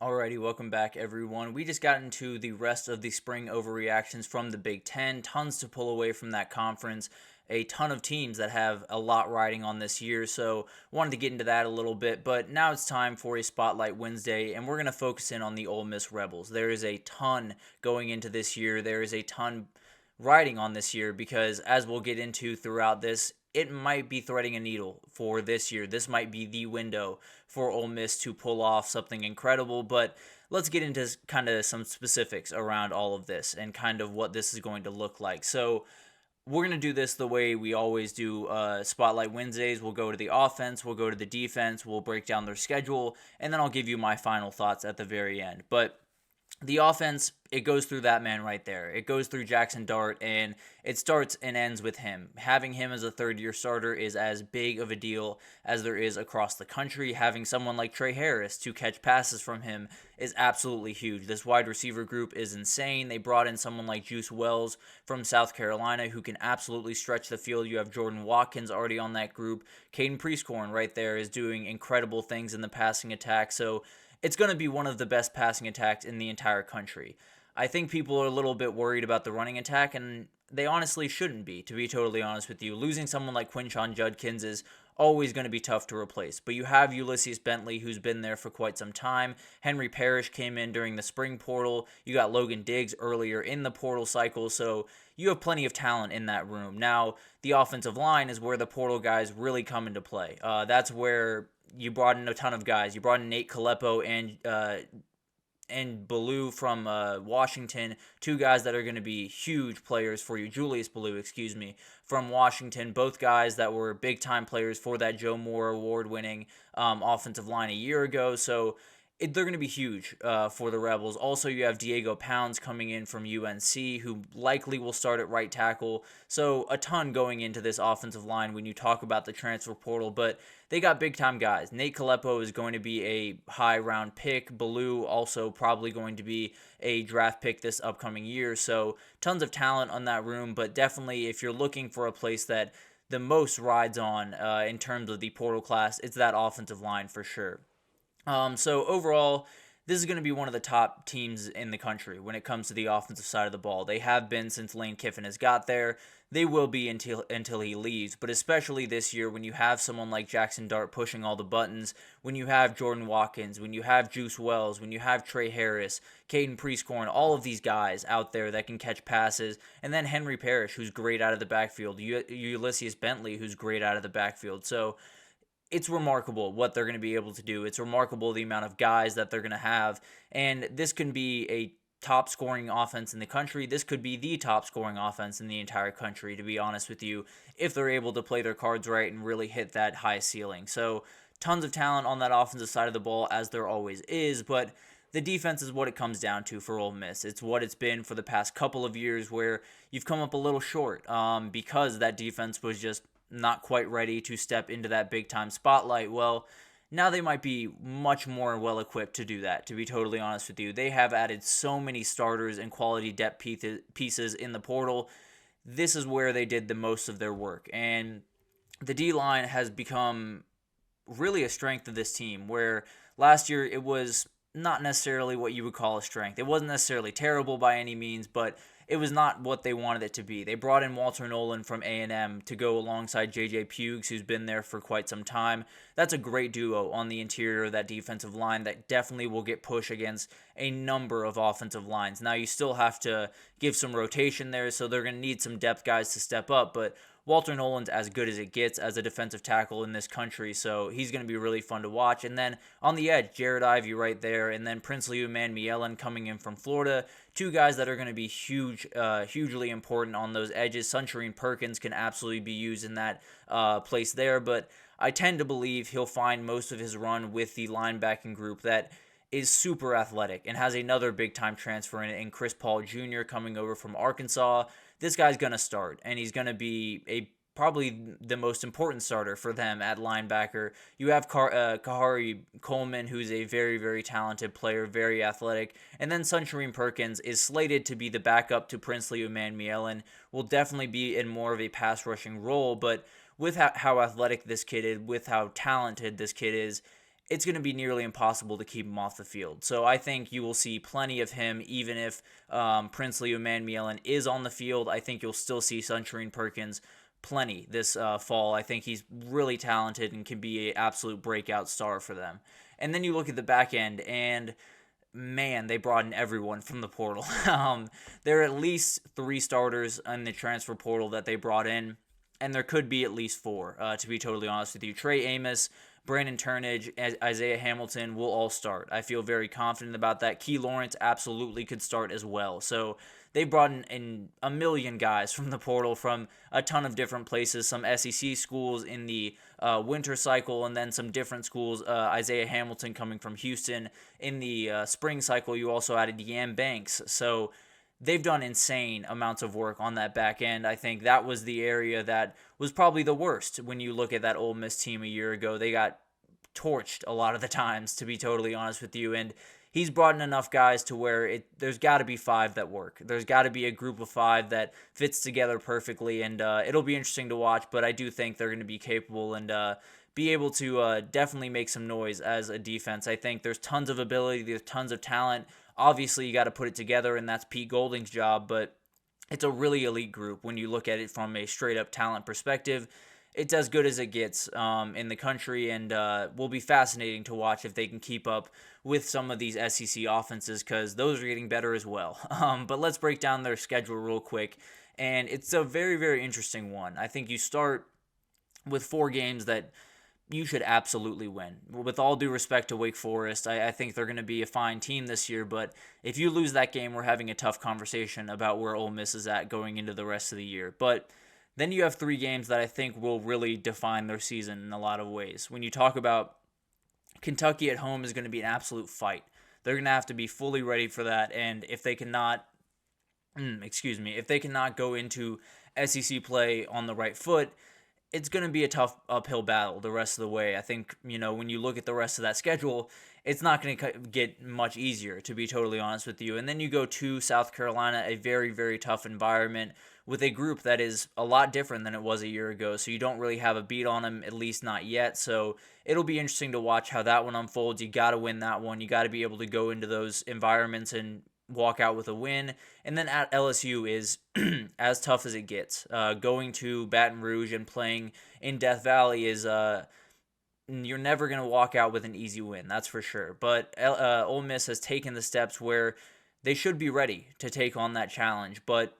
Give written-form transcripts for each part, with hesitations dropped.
Alrighty, welcome back, everyone. We just got into the rest of the spring overreactions from the Big Ten. Tons to pull away from that conference. A ton of teams that have a lot riding on this year, so wanted to get into that a little bit. But now it's time for a Spotlight Wednesday, and we're going to focus in on the Ole Miss Rebels. There is a ton going into this year. There is a ton riding on this year because, as we'll get into throughout this, it might be threading a needle for this year. This might be the window for Ole Miss to pull off something incredible, but let's get into kind of some specifics around all of this and kind of what this is going to look like. So, we're going to do this the way we always do Spotlight Wednesdays. We'll go to the offense, we'll go to the defense, we'll break down their schedule, and then I'll give you my final thoughts at the very end. But the offense, it goes through that man right there. It goes through Jackson Dart, and it starts and ends with him. Having him as a third-year starter is as big of a deal as there is across the country. Having someone like Trey Harris to catch passes from him is absolutely huge. This wide receiver group is insane. They brought in someone like Juice Wells from South Carolina who can absolutely stretch the field. You have Jordan Watkins already on that group. Caden Prieskorn right there is doing incredible things in the passing attack. So it's going to be one of the best passing attacks in the entire country. I think people are a little bit worried about the running attack, and they honestly shouldn't be, to be totally honest with you. Losing someone like Quinshon Judkins is always going to be tough to replace. But you have Ulysses Bentley, who's been there for quite some time. Henry Parrish came in during the spring portal. You got Logan Diggs earlier in the portal cycle, so you have plenty of talent in that room. Now, the offensive line is where the portal guys really come into play. That's where you brought in a ton of guys. You brought in Nate Caleppo and Ballou from Washington, two guys that are going to be huge players for you. Julius Ballou, excuse me, from Washington, both guys that were big-time players for that Joe Moore award-winning offensive line a year ago. So they're going to be huge for the Rebels. Also, you have Diego Pounds coming in from UNC, who likely will start at right tackle. So a ton going into this offensive line when you talk about the transfer portal, but they got big-time guys. Nate Caleppo is going to be a high-round pick. Ballou also probably going to be a draft pick this upcoming year. So tons of talent on that room, but definitely if you're looking for a place that the most rides on in terms of the portal class, it's that offensive line for sure. So overall, this is going to be one of the top teams in the country when it comes to the offensive side of the ball. They have been since Lane Kiffin has got there. They will be until he leaves, but especially this year when you have someone like Jackson Dart pushing all the buttons, when you have Jordan Watkins, when you have Juice Wells, when you have Trey Harris, Caden Prieskorn, all of these guys out there that can catch passes, and then Henry Parrish, who's great out of the backfield, Ulysses Bentley, who's great out of the backfield. So it's remarkable what they're going to be able to do. It's remarkable the amount of guys that they're going to have. And this can be a top scoring offense in the country. This could be the top scoring offense in the entire country, to be honest with you, if they're able to play their cards right and really hit that high ceiling. So tons of talent on that offensive side of the ball, as there always is, but the defense is what it comes down to for Ole Miss. It's what it's been for the past couple of years where you've come up a little short because that defense was just not quite ready to step into that big time spotlight. Well, now they might be much more well equipped to do that, to be totally honest with you. They have added so many starters and quality depth pieces in the portal. This is where they did the most of their work. And the D-line has become really a strength of this team, where last year it was not necessarily what you would call a strength. It wasn't necessarily terrible by any means, but it was not what they wanted it to be. They brought in Walter Nolan from A&M to go alongside J.J. Pughes, who's been there for quite some time. That's a great duo on the interior of that defensive line that definitely will get push against a number of offensive lines. Now, you still have to give some rotation there, so they're going to need some depth guys to step up, but Walter Nolan's as good as it gets as a defensive tackle in this country, so he's going to be really fun to watch. And then on the edge, Jared Ivey right there, and then Princely Umanmielen coming in from Florida. Two guys that are going to be hugely important on those edges. Sunshine Perkins can absolutely be used in that place there, but I tend to believe he'll find most of his run with the linebacking group that is super athletic and has another big-time transfer in Chris Paul Jr. coming over from Arkansas. This guy's going to start, and he's going to be probably the most important starter for them at linebacker. You have Kahari Coleman, who's a very, very talented player, very athletic. And then Sunshine Perkins is slated to be the backup to Princely Umanmielen, will definitely be in more of a pass-rushing role, but with how athletic this kid is, with how talented this kid is, it's going to be nearly impossible to keep him off the field. So I think you will see plenty of him, even if Princely Umanmielen is on the field. I think you'll still see Sunshine Perkins plenty this fall. I think he's really talented and can be an absolute breakout star for them. And then you look at the back end, and man, they brought in everyone from the portal. There are at least 3 starters in the transfer portal that they brought in, and there could be at least 4, to be totally honest with you. Trey Amos, Brandon Turnage, Isaiah Hamilton will all start. I feel very confident about that. Key Lawrence absolutely could start as well. So they brought in a million guys from the portal from a ton of different places, some SEC schools in the winter cycle, and then some different schools. Isaiah Hamilton coming from Houston. In the spring cycle, you also added Yam Banks. So they've done insane amounts of work on that back end. I think that was the area that was probably the worst when you look at that Ole Miss team a year ago. They got torched a lot of the times, to be totally honest with you, and he's brought in enough guys to where there's got to be 5 that work. There's got to be a group of 5 that fits together perfectly, and it'll be interesting to watch, but I do think they're going to be capable and be able to definitely make some noise as a defense. I think there's tons of ability, there's tons of talent. Obviously, you got to put it together, and that's Pete Golding's job, but it's a really elite group when you look at it from a straight-up talent perspective. It's as good as it gets in the country, and will be fascinating to watch if they can keep up with some of these SEC offenses, because those are getting better as well. But let's break down their schedule real quick, and it's a very, very interesting one. I think you start with 4 games that you should absolutely win. With all due respect to Wake Forest, I think they're going to be a fine team this year, but if you lose that game, we're having a tough conversation about where Ole Miss is at going into the rest of the year. But then you have 3 games that I think will really define their season in a lot of ways. When you talk about Kentucky at home is going to be an absolute fight. They're going to have to be fully ready for that, and if they cannot go into SEC play on the right foot, it's going to be a tough uphill battle the rest of the way. I think, when you look at the rest of that schedule, it's not going to get much easier, to be totally honest with you. And then you go to South Carolina, a very, very tough environment with a group that is a lot different than it was a year ago. So you don't really have a beat on them, at least not yet. So it'll be interesting to watch how that one unfolds. You got to win that one. You got to be able to go into those environments and walk out with a win. And then at LSU is as tough as it gets. Going to Baton Rouge and playing in Death Valley is you're never going to walk out with an easy win, that's for sure. But Ole Miss has taken the steps where they should be ready to take on that challenge. But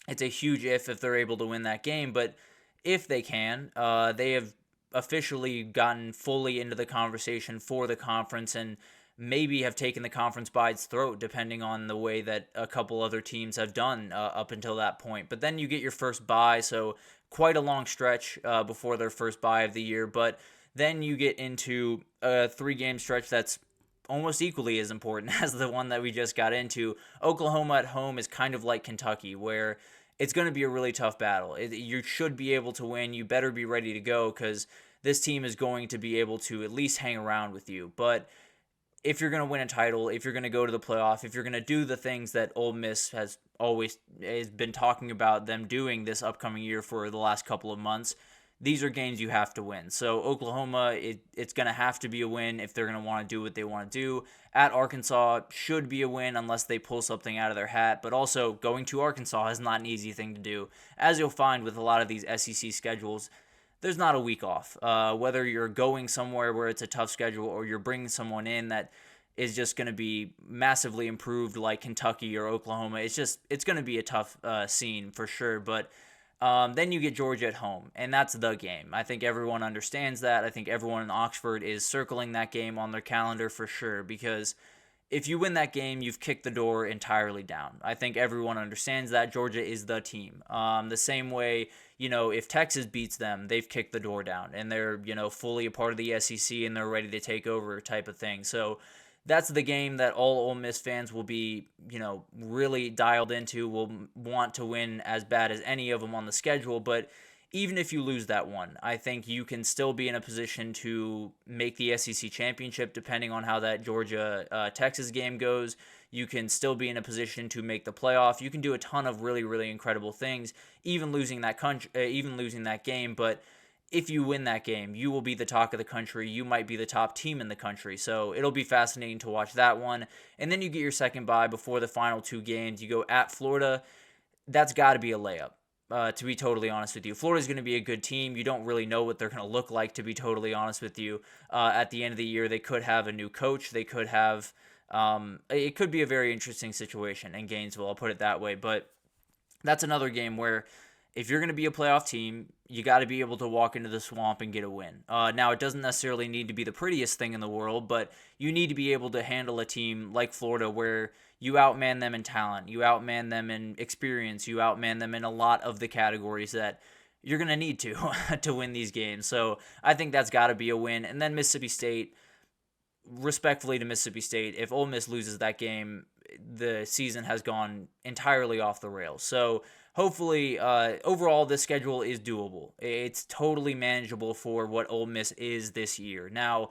it's a huge if they're able to win that game. But if they can, they have officially gotten fully into the conversation for the conference and maybe have taken the conference by its throat, depending on the way that a couple other teams have done up until that point. But then you get your first bye, so quite a long stretch before their first bye of the year. But then you get into a 3-game stretch that's almost equally as important as the one that we just got into. Oklahoma at home is kind of like Kentucky, where it's going to be a really tough battle. You should be able to win. You better be ready to go, because this team is going to be able to at least hang around with you. But if you're going to win a title, if you're going to go to the playoff, if you're going to do the things that Ole Miss has been talking about them doing this upcoming year for the last couple of months, these are games you have to win. So Oklahoma, it's going to have to be a win if they're going to want to do what they want to do. At Arkansas should be a win unless they pull something out of their hat. But also, going to Arkansas is not an easy thing to do. As you'll find with a lot of these SEC schedules, there's not a week off. Whether you're going somewhere where it's a tough schedule or you're bringing someone in that is just going to be massively improved like Kentucky or Oklahoma, it's going to be a tough scene for sure. But then you get Georgia at home, and that's the game. I think everyone understands that. I think everyone in Oxford is circling that game on their calendar for sure, because if you win that game, you've kicked the door entirely down. I think everyone understands that. Georgia is the team. The same way, if Texas beats them, they've kicked the door down, and they're, fully a part of the SEC, and they're ready to take over type of thing. So that's the game that all Ole Miss fans will be, really dialed into, will want to win as bad as any of them on the schedule. But even if you lose that one, I think you can still be in a position to make the SEC championship, depending on how that Georgia-Texas game goes. You can still be in a position to make the playoff. You can do a ton of really, really incredible things, even losing that game. But if you win that game, you will be the talk of the country. You might be the top team in the country. So it'll be fascinating to watch that one. And then you get your second bye before the final two games. You go at Florida. That's got to be a layup, to be totally honest with you. Florida's going to be a good team. You don't really know what they're going to look like, to be totally honest with you. At the end of the year, they could have a new coach. They could have it could be a very interesting situation in Gainesville, I'll put it that way. But that's another game where if you're going to be a playoff team, you got to be able to walk into the swamp and get a win. Now, it doesn't necessarily need to be the prettiest thing in the world, but you need to be able to handle a team like Florida where you outman them in talent, you outman them in experience, you outman them in a lot of the categories that you're going to need to win these games. So I think that's got to be a win. And then Mississippi State, respectfully to Mississippi State, if Ole Miss loses that game, the season has gone entirely off the rails. So hopefully, overall, this schedule is doable. It's totally manageable for what Ole Miss is this year. Now,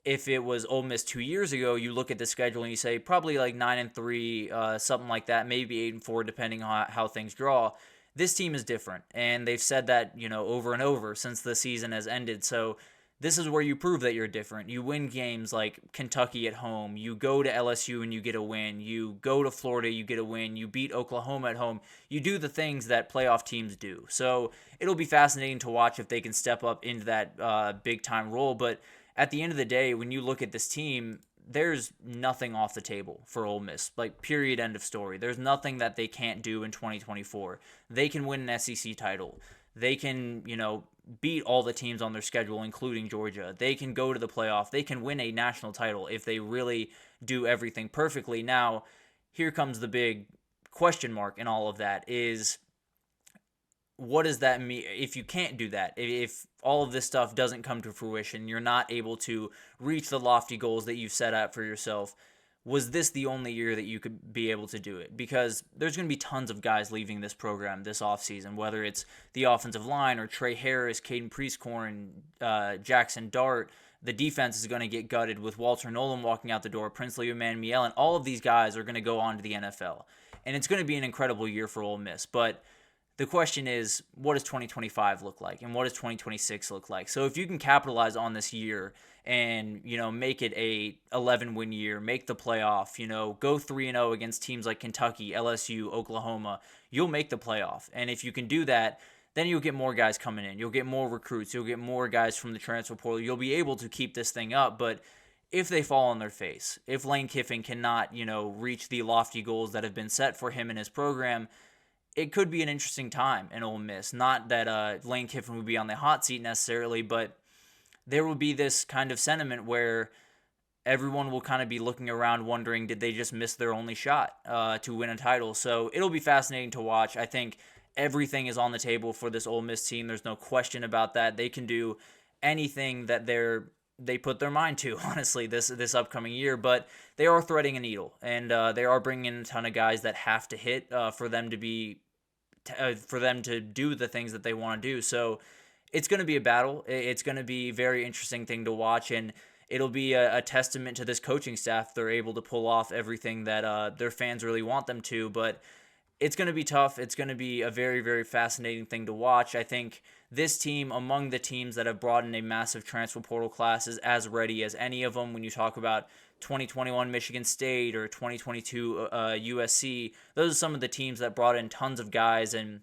if it was Ole Miss 2 years ago, you look at the schedule and you say probably like 9-3, something like that, maybe 8-4, depending on how things draw. This team is different, and they've said that over and over since the season has ended. So this is where you prove that you're different. You win games like Kentucky at home. You go to LSU and you get a win. You go to Florida, you get a win. You beat Oklahoma at home. You do the things that playoff teams do. So it'll be fascinating to watch if they can step up into that big-time role. But at the end of the day, when you look at this team, there's nothing off the table for Ole Miss. Like, period, end of story. There's nothing that they can't do in 2024. They can win an SEC title. They can, beat all the teams on their schedule, including Georgia. They can go to the playoff. They can win a national title if they really do everything perfectly. Now, here comes the big question mark in all of that is, what does that mean if you can't do that? If all of this stuff doesn't come to fruition, you're not able to reach the lofty goals that you've set out for yourself, was this the only year that you could be able to do it? Because there's going to be tons of guys leaving this program this offseason, whether it's the offensive line or Trey Harris, Caden Prieskorn, Jackson Dart. The defense is going to get gutted with Walter Nolan walking out the door, Princely Umanmielen. All of these guys are going to go on to the NFL. And it's going to be an incredible year for Ole Miss. But the question is, what does 2025 look like? And what does 2026 look like? So if you can capitalize on this year and, make it a 11-win year, make the playoff, go 3-0 against teams like Kentucky, LSU, Oklahoma, you'll make the playoff. And if you can do that, then you'll get more guys coming in. You'll get more recruits. You'll get more guys from the transfer portal. You'll be able to keep this thing up. But if they fall on their face, if Lane Kiffin cannot, reach the lofty goals that have been set for him and his program, it could be an interesting time in Ole Miss. Not that Lane Kiffin would be on the hot seat necessarily, but there will be this kind of sentiment where everyone will kind of be looking around wondering, did they just miss their only shot to win a title? So it'll be fascinating to watch. I think everything is on the table for this Ole Miss team. There's no question about that. They can do anything that they put their mind to, honestly, this upcoming year. But they are threading a needle, and they are bringing in a ton of guys that have to hit for them to do the things that they want to do. So it's going to be a battle. It's going to be a very interesting thing to watch, and it'll be a testament to this coaching staff. They're able to pull off everything that their fans really want them to, but it's going to be tough. It's going to be a very, very fascinating thing to watch. I think this team, among the teams that have brought in a massive transfer portal class, is as ready as any of them. When you talk about 2021 Michigan State or 2022 USC, those are some of the teams that brought in tons of guys and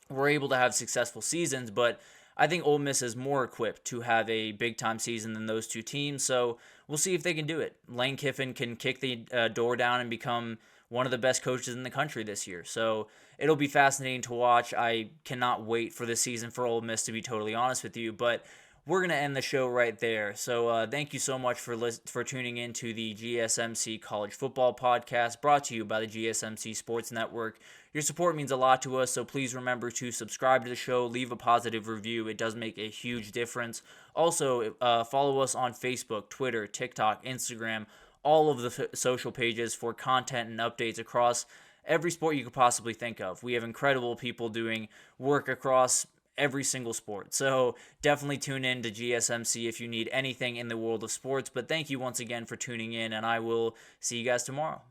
were able to have successful seasons. But I think Ole Miss is more equipped to have a big-time season than those two teams, so we'll see if they can do it. Lane Kiffin can kick the door down and become one of the best coaches in the country this year, so it'll be fascinating to watch. I cannot wait for the season for Ole Miss, to be totally honest with you, but we're going to end the show right there. So thank you so much for tuning in to the GSMC College Football Podcast, brought to you by the GSMC Sports Network. Your support means a lot to us, so please remember to subscribe to the show, leave a positive review. It does make a huge difference. Also, follow us on Facebook, Twitter, TikTok, Instagram, all of the social pages for content and updates across every sport you could possibly think of. We have incredible people doing work across every single sport. So definitely tune in to GSMC if you need anything in the world of sports. But thank you once again for tuning in, and I will see you guys tomorrow.